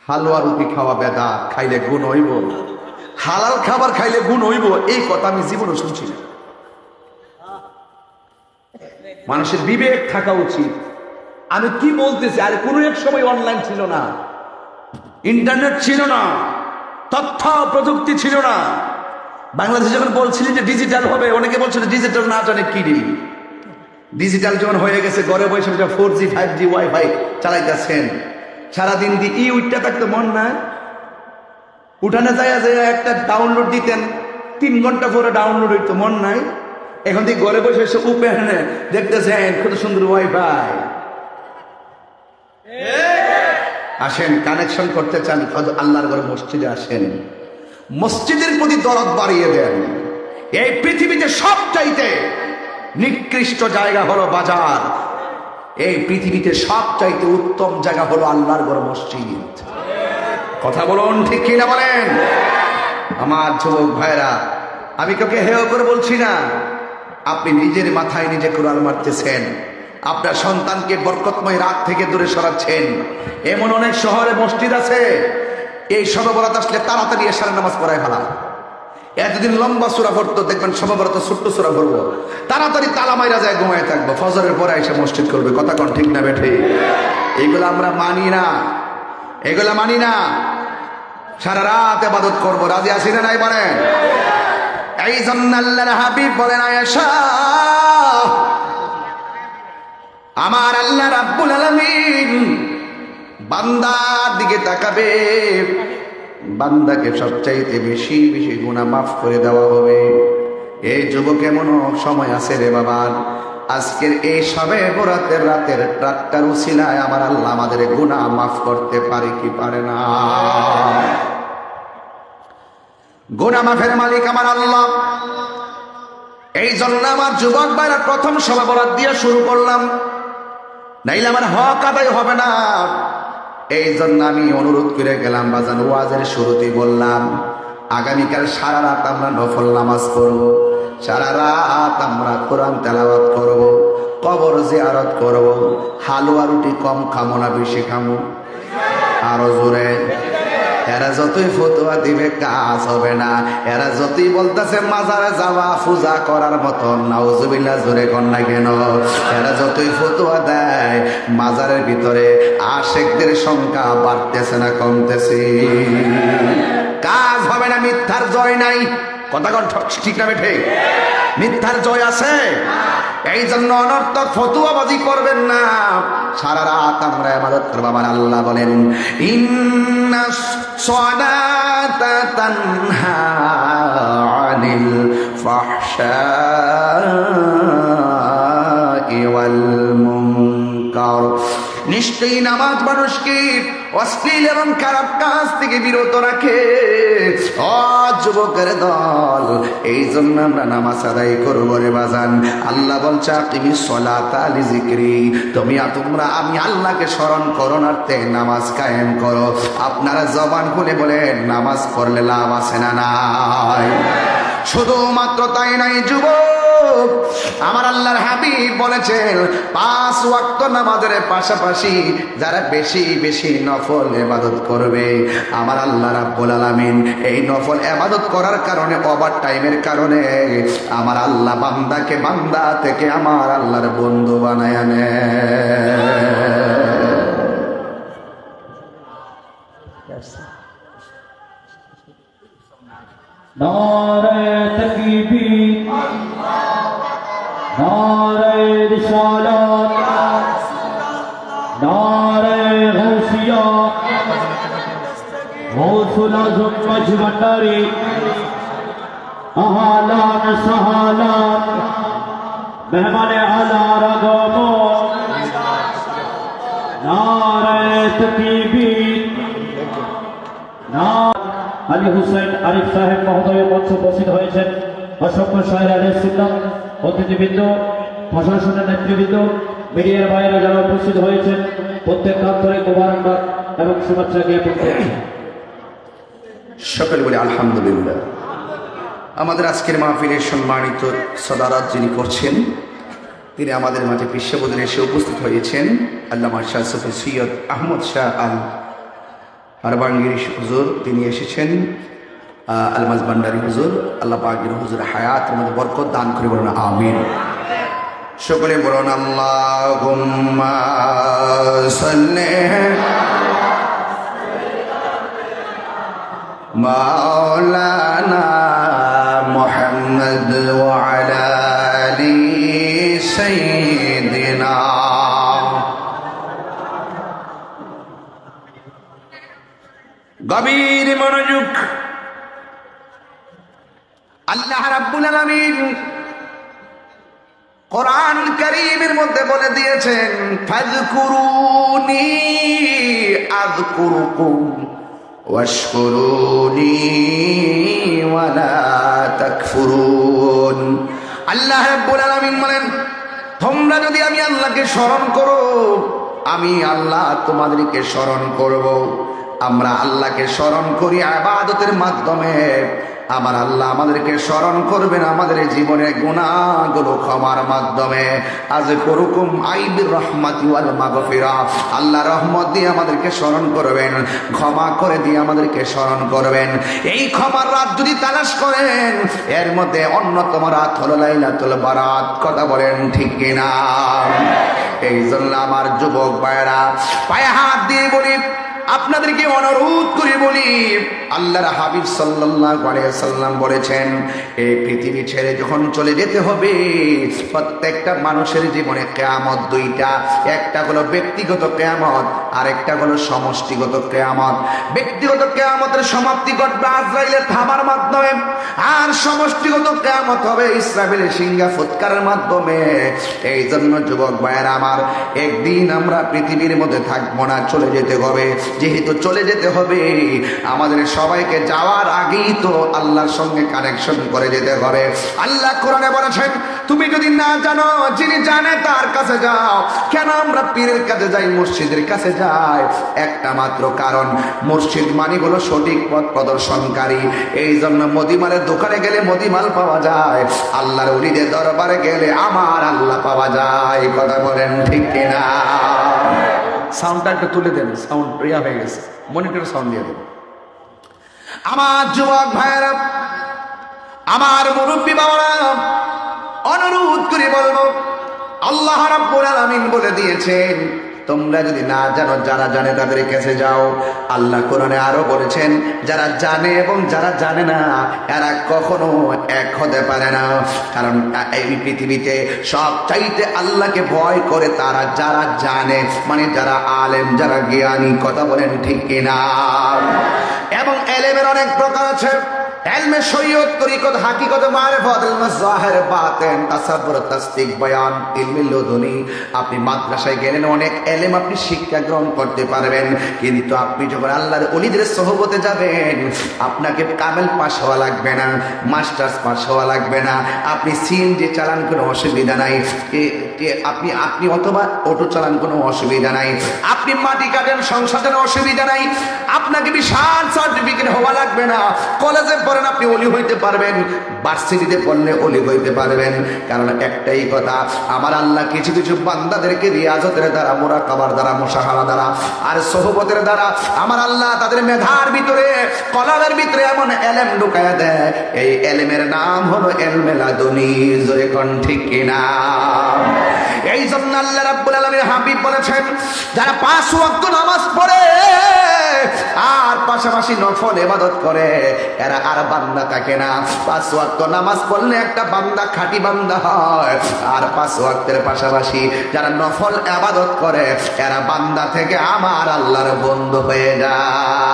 হালুয়া রুটি খাওয়া বেদাত, খাইলে গুণ হইব, হালাল খাবার খাইলে গুণ হইব, এই কথা আমি জীবনে শুনছি না। মানুষের বিবেক থাকা উচিত। আমি কি বলতেছি, আরে কোনো এক সময় অনলাইন ছিল না, ইন্টারনেট ছিল না, তথ্য প্রযুক্তি ছিল না। বাংলাদেশ যখন বলছিলেন যে ডিজিটাল হবে, অনেকে বলছিল ডিজিটাল না জানে কি। ডিজিটাল যখন হয়ে গেছে, ঘরে বসে 4G 5G ওয়াইফাই চালাইতেছেন, সারাদিন ই উঠতে থাকতে মন নাই, উঠানে যায় একটা ডাউনলোড দিতেন, 3 ঘন্টা পরে ডাউনলোড হইতো, মন নাই। এখন থেকে ঘরে বসে এসে উপেনে দেখতেছেন কত সুন্দর ওয়াইফাই। আসেন, কানেকশন করতে চান, আল্লাহর ঘরে মসজিদে আসেন, মসজিদের প্রতি দরদ বাড়িয়ে দেন। এই পৃথিবীতে সবচাইতে নিকৃষ্ট জায়গা হলো বাজার, এই পৃথিবীতে সবচাইতে উত্তম জায়গা হলো আল্লাহর ঘর মসজিদ। কথা বলুন, ঠিক কিনা বলেন? আমার যুবক ভাইরা, আমি কাউকে হেয় করে বলছি না। আপনি নিজের মাথায় নিজে কুড়াল মারতেছেন, আপনার সন্তানকে বরকতময় রাত থেকে দূরে সরাচ্ছেন। এমন অনেক শহরে মসজিদ আছে, এই শবে বরাত আসলে তাড়াতাড়ি এশার নামাজ পড়ায় ফেলা। এতদিন লম্বা সূরা পড়তো, দেখবেন শবে বরাতে ছোট্ট সূরা পড়বো, তাড়াতাড়ি তালা মাইরা যায়, ঘুমায় থাকবো, ফজরের পরে এসে মসজিদ করবে। কথা কোন ঠিক না বেঠে? এগুলো আমরা মানি না, এগুলা মানি না। সারা রাত ইবাদত করবো, রাজি আছি না নাই বলেন? এই জন্য আল্লাহর হাবিব বলেন, আয়েশা, আমার আল্লাহ রাব্বুল আলামিন বান্দার দিকে তাকাবে, বান্দাকে সবচাইতে বেশি বেশি গুনাহ মাফ করে দেওয়া হবে। এই যুবক, এমন সময় আছে রে বাবা, আজকের এই শবে বরাতের রাতটার উসিলায় আমার আল্লাহ আমাদের গুনাহ মাফ করতে পারে কি পারে না? গুনাহ মাফের মালিক আমার আল্লাহ। এই জন্য আমার যুবক ভাইরা, প্রথম শবে বরাত দিয়ে শুরু করলাম, নাইলে আমার হক আদায় হবে না। এই জন্য আমি অনুরোধ করে গেলাম, বাজান ওয়াজের শুরুতেই বললাম, আগামীকাল সারা রাত আমরা নফল নামাজ পড়ব, সারা রাত আমরা কোরআন তেলাওয়াত করব, কবর জিয়ারত করব। হালুয়া রুটি কম খামো না বেশি খামো? আরো জোরে। এরা যতই ফতোয়া দিবে কাজ হবে না, এরা যতই বলতেছে মাজারে যাওয়া পূজা করার মতো, নাউজুবিল্লাহ জোরে কন্যা কেন, এরা যতই ফতোয়া দেয়, মাজারের ভিতরে আশেকদের সংখ্যা বাড়তেছে না কমতেছে? কাজ হবে না, মিথ্যার জয় নাই। কথা কন ঠিক না বেঠে? মিথ্যার জয় আছে। এই জন্য অনর্থক ফতুয়াবাজি করবেন না, সারা রাত আমরা ইবাদত করব। আমার আল্লাহ বলেন, ইন্নাস সালাতা তানহা আনিল ফাহশাই ওয়াল মুনকার। নিশ্চয়ই নামাজ মানুষকে অশ্লীল এবং খারাপ কাজ থেকে বিরত রাখে। ও যুবকের দল, এই জন্য আমরা নামাজ আদায় করবো রে বাজান। আল্লাহ বলছে, আকিমিস সালাতা লিযিকরি, তোমরা আমি আল্লাহকে স্মরণ করণার্থে নামাজ কায়েম করো। আপনারা জবান খুলে বলেন, নামাজ পড়লে লাভ আছে না নাই? শুধুমাত্র তাই নাই যুবক, আমার আল্লাহর হাবিব বলেছেন, 5 ওয়াক্ত নামাজের পাশাপাশি যারা বেশি বেশি নফল ইবাদত করবে, আমার আল্লাহ রাব্বুল আলামিন এই নফল ইবাদত করার কারণে, ওভার টাইমের কারণে আমার আল্লাহ বান্দাকে বান্দা থেকে আমার আল্লাহর বন্ধু বানায় নেয়। নারে তাকবীর, নারে রিসালাত, নারে গাউসিয়া, গাউসুল আজম মজভান্ডারি, আহলান সাহলান, মেহমানে আলা রাগমন, নারে তাকবীর, আলী হুসেন আরিফ সাহেব মহোদয় মঞ্চ উপস্থিত হয়েছেন। অসংখ্য শায়ের আলী সুন্নাত, অতিথিবৃন্দ, প্রশাসনের নেতৃবৃন্দ, মিডিয়ার বাইরে যারা উপস্থিত হয়েছেন, প্রত্যেক আন্তরিক মোবারকবাদ এবং শুভেচ্ছা জ্ঞাপন করছি। সকলে বলি আলহামদুলিল্লাহ। আমাদের আজকের মাহফিলের সম্মানিত সদারত যিনি করছেন, তিনি আমাদের মাঝে বিশ্ববোধনে এসে উপস্থিত হয়েছেন আল্লামা শাহ সুফি সৈয়দ আহমদ শাহ আল আরবাঙ্গির হুজুর তিনি এসেছেন, আলমাজ ভান্ডারী হুজুর, আল্লাহ পাকের হুজুর হায়াতের মধ্যে বরকত দান করে বলুন আমিন। সকলে বলুন আল্লাহুম্মা সাল্লি মাওলানা মুহাম্মদ ওয়া আলা আলি সাইয়্যিদিনা। গভীর মনোযোগ। আল্লাহ রাব্বুল আলামিন কোরআন কারীমের মধ্যে বলে দিয়েছেন, ফাযকুরুনি আযকুরুকুম ওয়াশকুরুনি ওয়ালা তাকফুরুন। আল্লাহ রাব্বুল আলামিন বলেন, তোমরা যদি আমি আল্লাহকে স্মরণ করো, আমি আল্লাহ তোমাদেরকে স্মরণ করব। আমরা আল্লাহকে স্মরণ করি ইবাদতের মাধ্যমে। আমার আল্লাহ আমাদেরকে স্মরণ করবেন আমাদের জীবনের গুনাহগুলো ক্ষমার মাধ্যমে। আযকুরুকুম আইবির রাহমাতি ওয়াল মাগফিরা। আল্লাহ রহমত দিয়ে আমাদেরকে স্মরণ করবেন, ক্ষমা করে দিয়ে আমাদেরকে স্মরণ করবেন। এই ক্ষমার রাত যদি তালাশ করেন, এর মধ্যে অন্যতম রাত হলো লাইলাতুল বারাত। কথা বলেন ঠিক কিনা? এই জন্য আমার যুবক ভাইরা পায়ে হাত দিয়ে বলি, আপনাদেরকে অনুরোধ করে বলি, আল্লাহর হাবিব সাল্লাল্লাহু আলাইহি সাল্লাম বলেছেন, এই পৃথিবী ছেড়ে যখন চলে যেতে হবে, প্রত্যেকটা মানুষের জীবনে কিয়ামত দুইটা। একটা হলো ব্যক্তিগত কিয়ামত, আর একটা হলো সমষ্টিগত কিয়ামত। ব্যক্তিগত কিয়ামতের সমাপ্তি ঘটবে আজরাইলের থামার মাধ্যমে, আর সমষ্টিগত কিয়ামত হবে ইসরাফিলের সিংহা ফুৎকারের মাধ্যমে। এই জন্য যুবক ভাইয়েরা আমার, একদিন আমরা পৃথিবীর মধ্যে থাকবো না, চলে যেতে হবে। যেহেতু চলে যেতে হবে, আমাদের সবাইকে যাওয়ার আগেই তো আল্লাহর সঙ্গে কানেকশন করে যেতে হবে। আল্লাহ কোরআনে বলেছেন, তুমি যদি না জানো, যিনি জানে তার কাছে যাও। কেন আমরা পীরের কাছে যাই, মসজিদের কাছে যাই? একটা মাত্র কারণ, মসজিদ মানে হলো সঠিক পথ প্রদর্শনকারী। এই জন্য মদিমালের দোকানে গেলে মদিমাল পাওয়া যায়, আল্লাহর ওলিদের দরবারে গেলে আমার আল্লাহ পাওয়া যায়। কথা বলেন ঠিক কিনা? সাউন্ডটা একটু তুলে দেন, সাউন্ড ইয়া হয়ে গেছে, মনিটর সাউন্ড দিয়ে দেন। আমার যুবক ভাইয়েরা, আমার মুরব্বী বাবারা, অনুরোধ করে বলবো, আল্লাহ রাব্বুল আলামিন বলে দিয়েছেন, তোমরা যদি না জানো, যারা জানে তাদের কাছে যাও। আল্লাহ কোরআনে আরো বলেছেন, যারা জানে এবং যারা জানে না, এরা কখনো এক হতে পারে না। কারণ এই পৃথিবীতে সব চাইতে আল্লাহকে ভয় করে তারা, যারা জানে, মানে যারা আলেম, যারা জ্ঞানী। কথা বলেন ঠিক কিনা? এবং এলেমের অনেক প্রকার আছে। ইলমে শরীয়ত, তরিকত, হাকিকত, মারিফত, ইলমে যাহির, বাতিন, তাসাব্বুর, তাসদিক, বয়ান, ইলমে লদুনি। আপনি মাদ্রাসায় গেলেন, অনেক ইলম আপনি শিক্ষা গ্রহণ করতে পারবেন, কিন্তু আপনি যখন আল্লাহর ওলিদের সোহবতে যাবেন, আপনাকে কামেল পাস হওয়া লাগবে না, মাস্টার্স পাস হওয়া লাগবে না। আপনি সিএনজি চালান, কোনো অসুবিধা নাই। আপনি অথবা অটো চালান, কোনো অসুবিধা নাই। আপনি মাটি কাটেন, সংসারের অসুবিধা নাই। আপনাকে বিশাল সার্টিফিকেট হওয়া লাগবে না। কলেজে পড়েন, আপনি অলি হইতে পারবেন। ভার্সিটিতে পড়লে অলি হইতে পারবেন। কারণ একটাই কথা, আমার আল্লাহ কিছু কিছু বান্দাদেরকে রিয়াজতের দ্বারা, মুরাকাবার দ্বারা, মুশাহারা দ্বারা আর সোহবতের দ্বারা আমার আল্লাহ তাদের মেধার ভিতরে, কলমের ভিতরে এমন এলেম ঢুকায়া দেয়। এই এলেমের নাম হলো ইলমে লাদুনী। জোরে কোন ঠিক কিনা? এই জন্য আল্লাহ রাব্বুল আলামিন হাবিব বলেছেন, যারা 5 ওয়াক্ত নামাজ পড়ে আর পাশাপাশি নফল ইবাদত করে, এরা আর বান্দা থাকে না। 5 ওয়াক্ত নামাজ পড়লে একটা বান্দা খাঁটি বান্দা হয়, আর 5 ওয়াক্তের পাশাপাশি যারা নফল ইবাদত করে, এরা বান্দা থেকে আমার আল্লাহর বন্ধু হয়ে যায়।